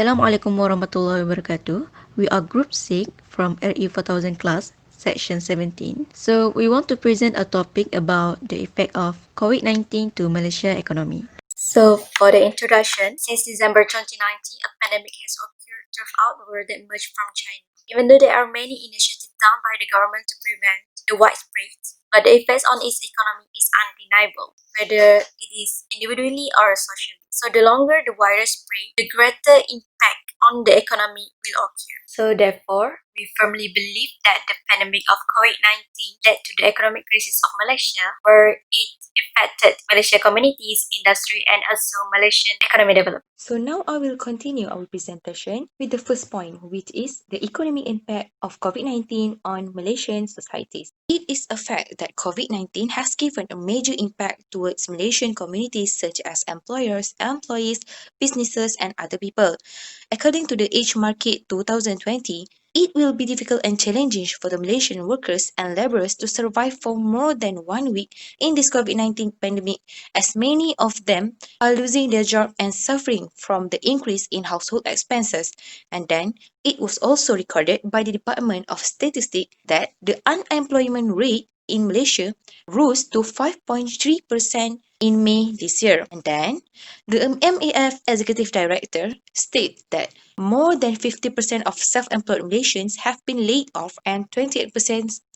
Assalamualaikum warahmatullahi wabarakatuh. We are Group 6 from RE 4000 class, Section 17. So we want to present a topic about the effect of COVID-19 to Malaysia economy. So for the introduction, since December 2019, a pandemic has occurred throughout the world that emerged from China. Even though there are many initiatives done by the government to prevent the widespread, but the effects on its economy is undeniable, whether it is individually or socially. So the longer the virus spread, the greater impact on the economy will occur. So therefore, we firmly believe that the pandemic of COVID-19 led to the economic crisis of Malaysia, where it affected Malaysia communities, industry, and also Malaysian economic development. So now I will continue our presentation with the first point, which is the economic impact of COVID-19 on Malaysian societies. It is a fact that COVID-19 has given a major impact towards Malaysian communities such as employers, employees, businesses, and other people. According to the Age Market 2020, it will be difficult and challenging for the Malaysian workers and laborers to survive for more than 1 week in this COVID-19 pandemic, as many of them are losing their job and suffering from the increase in household expenses. And then, it was also recorded by the Department of Statistics that the unemployment rate in Malaysia rose to 5.3% in May this year. And then, the MAF Executive Director states that more than 50% of self-employed Malaysians have been laid off and 28%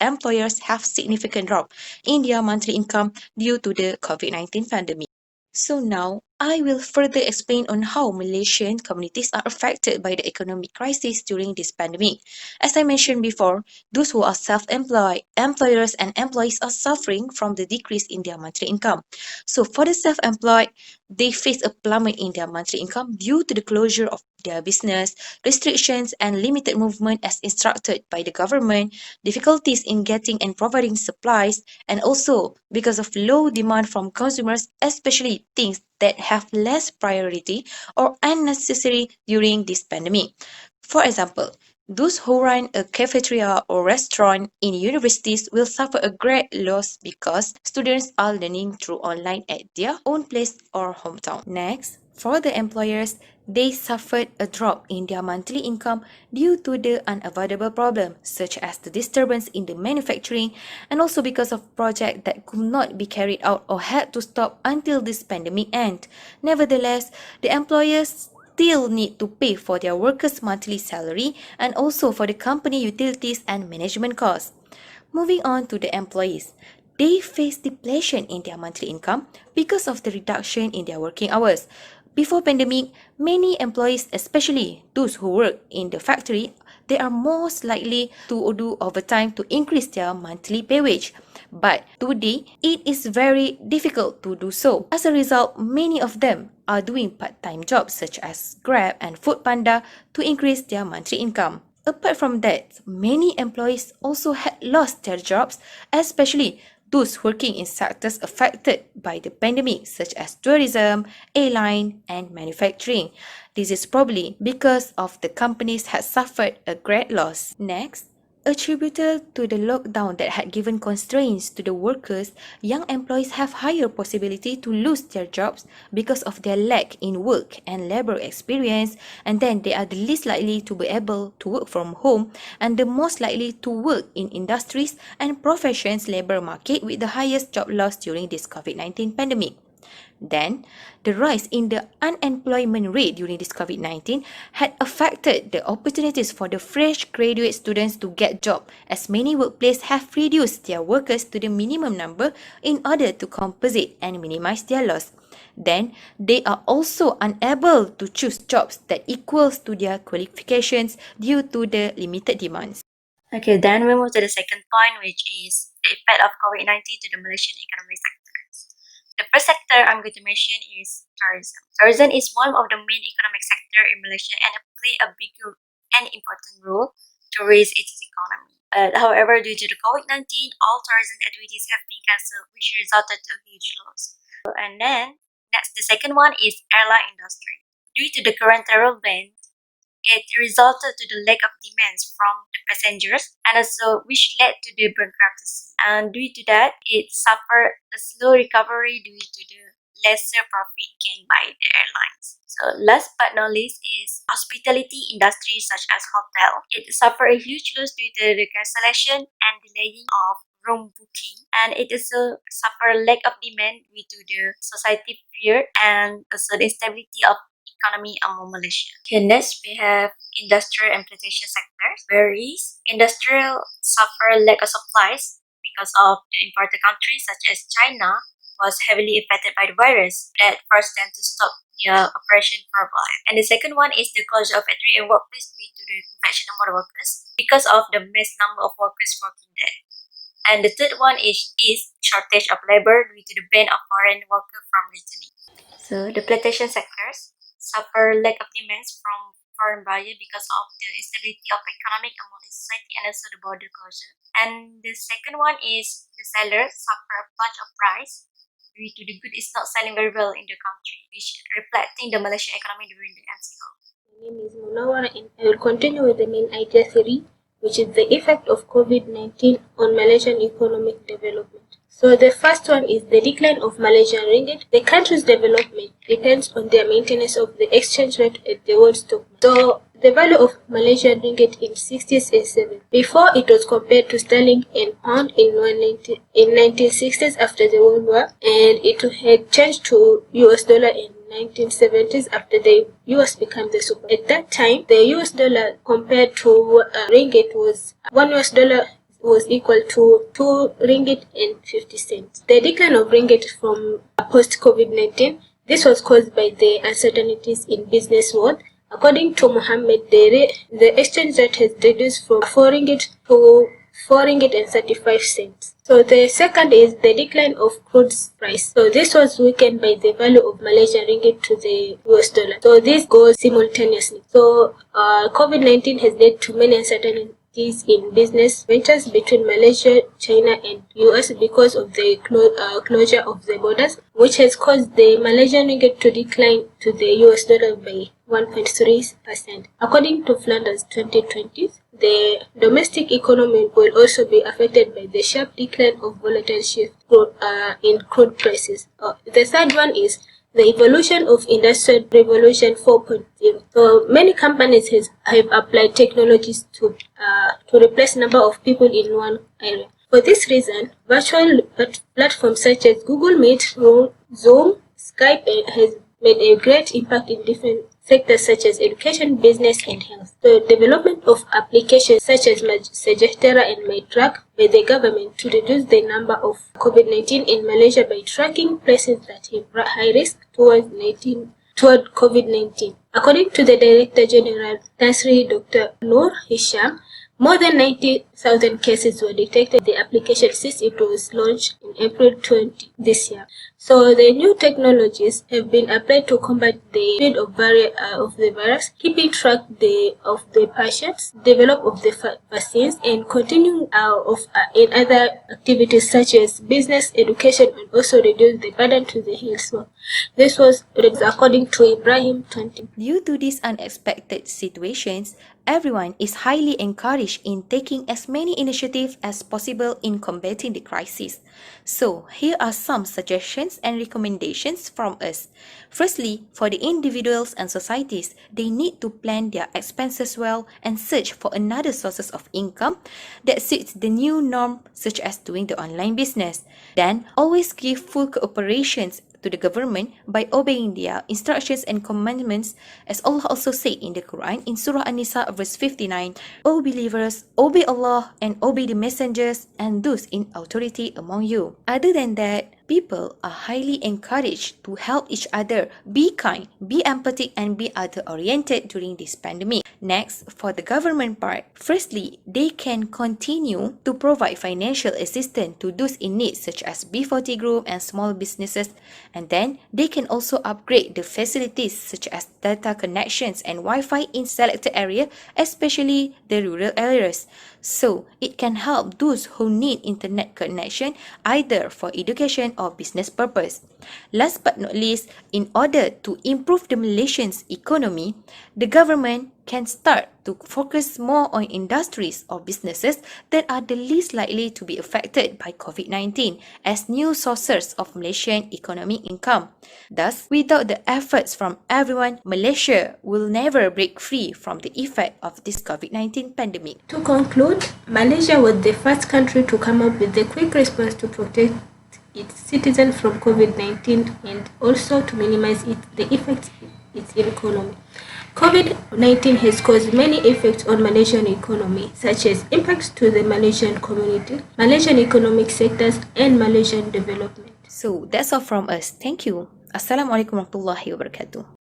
employers have significant drop in their monthly income due to the COVID-19 pandemic. So now, I will further explain on how Malaysian communities are affected by the economic crisis during this pandemic. As I mentioned before, those who are self-employed, employers and employees are suffering from the decrease in their monthly income. So for the self-employed, they face a plummet in their monthly income due to the closure of their business, restrictions and limited movement as instructed by the government, difficulties in getting and providing supplies, and also because of low demand from consumers, especially things that have less priority or unnecessary during this pandemic. For example, those who run a cafeteria or restaurant in universities will suffer a great loss because students are learning through online at their own place or hometown. Next, for the employers, they suffered a drop in their monthly income due to the unavoidable problem such as the disturbance in the manufacturing and also because of projects that could not be carried out or had to stop until this pandemic end. Nevertheless, the employers still need to pay for their workers' monthly salary and also for the company utilities and management costs. Moving on to the employees. They face depletion in their monthly income because of the reduction in their working hours. Before pandemic, many employees, especially those who work in the factory, they are most likely to do overtime to increase their monthly pay wage. But today, it is very difficult to do so. As a result, many of them are doing part-time jobs such as Grab and Foodpanda to increase their monthly income. Apart from that, many employees also had lost their jobs, especially those working in sectors affected by the pandemic such as tourism, airline, and manufacturing. This is probably because of the companies had suffered a great loss. Next, attributable to the lockdown that had given constraints to the workers, young employees have higher possibility to lose their jobs because of their lack in work and labor experience, and then they are the least likely to be able to work from home and the most likely to work in industries and professions labor market with the highest job loss during this COVID-19 pandemic. Then, the rise in the unemployment rate during this COVID-19 had affected the opportunities for the fresh graduate students to get job, as many workplaces have reduced their workers to the minimum number in order to compensate and minimize their loss. Then, they are also unable to choose jobs that equals to their qualifications due to the limited demands. Okay, then we move to the second point, which is the effect of COVID-19 to the Malaysian economic sectors. The first sector I'm going to mention is tourism. Tourism is one of the main economic sector in Malaysia and play a big and important role to raise its economy. However, due to the COVID-19, all tourism activities have been cancelled, which resulted to huge loss. And then, next, the second one is airline industry. Due to the current travel ban, it resulted to the lack of demands from the passengers and also which led to the bankruptcy. And due to that, it suffered a slow recovery due to the lesser profit gained by the airlines. So last but not least is hospitality industry such as hotel. It suffered a huge loss due to the cancellation and delaying of room booking, and it also suffer lack of demand due to the society fear and also the instability of economy among Malaysia. Okay, next we have industrial and plantation sectors, where is industrial suffer lack of supplies because of the imported countries such as China was heavily affected by the virus that forced them to stop their operation for a while. And the second one is the closure of factory and workplace due to the infection of more workers because of the mass number of workers working there. And the third one is shortage of labor due to the ban of foreign workers from returning. So the plantation sectors suffer lack of demands from foreign buyers because of the instability of economic among the society and also the border closure. And the second one is the sellers suffer a plunge of price due to the good is not selling very well in the country, which reflecting the Malaysian economy during the MCO. My name is Munawara and I will continue with the main idea theory, which is the effect of COVID-19 on Malaysian economic development. So the first one is the decline of Malaysian ringgit. The country's development depends on their maintenance of the exchange rate at the world stock market. So the value of Malaysian ringgit in 60s and 70s. Before it was compared to sterling and pound in 1960s after the World War, and it had changed to US dollar in 1970s after the US became the super. At that time, the US dollar compared to ringgit was $1 was equal to 2 ringgit and 50 cents. The decline of ringgit from post-COVID-19, this was caused by the uncertainties in business world. According to Mohammed, the exchange rate has reduced from 4 ringgit to 4 ringgit and 35 cents. So the second is the decline of crude price. So this was weakened by the value of Malaysian ringgit to the US dollar. So this goes simultaneously. So COVID-19 has led to many uncertainties in business ventures between Malaysia, China and US because of the closure of the borders, which has caused the Malaysian ringgit to decline to the US dollar by 1.3%. According to Flanders 2020, the domestic economy will also be affected by the sharp decline of volatile shift in crude prices. The third one is the evolution of Industrial Revolution 4.0. So many companies have applied technologies to replace number of people in one area. For this reason, virtual platforms such as Google Meet, Zoom, Skype has made a great impact in different sectors such as education, business, and health. The development of applications such as Sejahtera and MyTrack by the government to reduce the number of COVID-19 in Malaysia by tracking places that have high risk toward COVID-19. According to the Director General, Tansri Dr. Noor Hisham, more than 90,000 cases were detected. The application since it was launched in April 20 this year. So the new technologies have been applied to combat the spread of the virus, keeping track of the patients, develop of the vaccines, and continuing in other activities such as business, education, and also reduce the burden to the health work. This was according to Ibrahim 20. Due to these unexpected situations, everyone is highly encouraged in taking as many initiatives as possible in combating the crisis. So, here are some suggestions and recommendations from us. Firstly, for the individuals and societies, they need to plan their expenses well and search for another sources of income that suits the new norm, such as doing the online business. Then, always give full cooperation to the government by obeying their instructions and commandments, as Allah also said in the Quran in Surah An-Nisa verse 59, O believers, obey Allah and obey the messengers and those in authority among you. Other than that, people are highly encouraged to help each other, be kind, be empathic, and be other-oriented during this pandemic. Next, for the government part, firstly, they can continue to provide financial assistance to those in need such as B40 group and small businesses, and then they can also upgrade the facilities such as data connections and Wi-Fi in selected areas, especially the rural areas. So, it can help those who need internet connection either for education or business purpose. Last but not least, in order to improve the Malaysian's economy, the government can start to focus more on industries or businesses that are the least likely to be affected by COVID-19 as new sources of Malaysian economic income. Thus, without the efforts from everyone, Malaysia will never break free from the effect of this COVID-19 pandemic. To conclude, Malaysia was the first country to come up with a quick response to protect its citizens from COVID-19 and also to minimize the effects its economy. COVID-19 has caused many effects on Malaysian economy, such as impacts to the Malaysian community, Malaysian economic sectors, and Malaysian development. So that's all from us. Thank you. Assalamualaikum warahmatullahi wabarakatuh.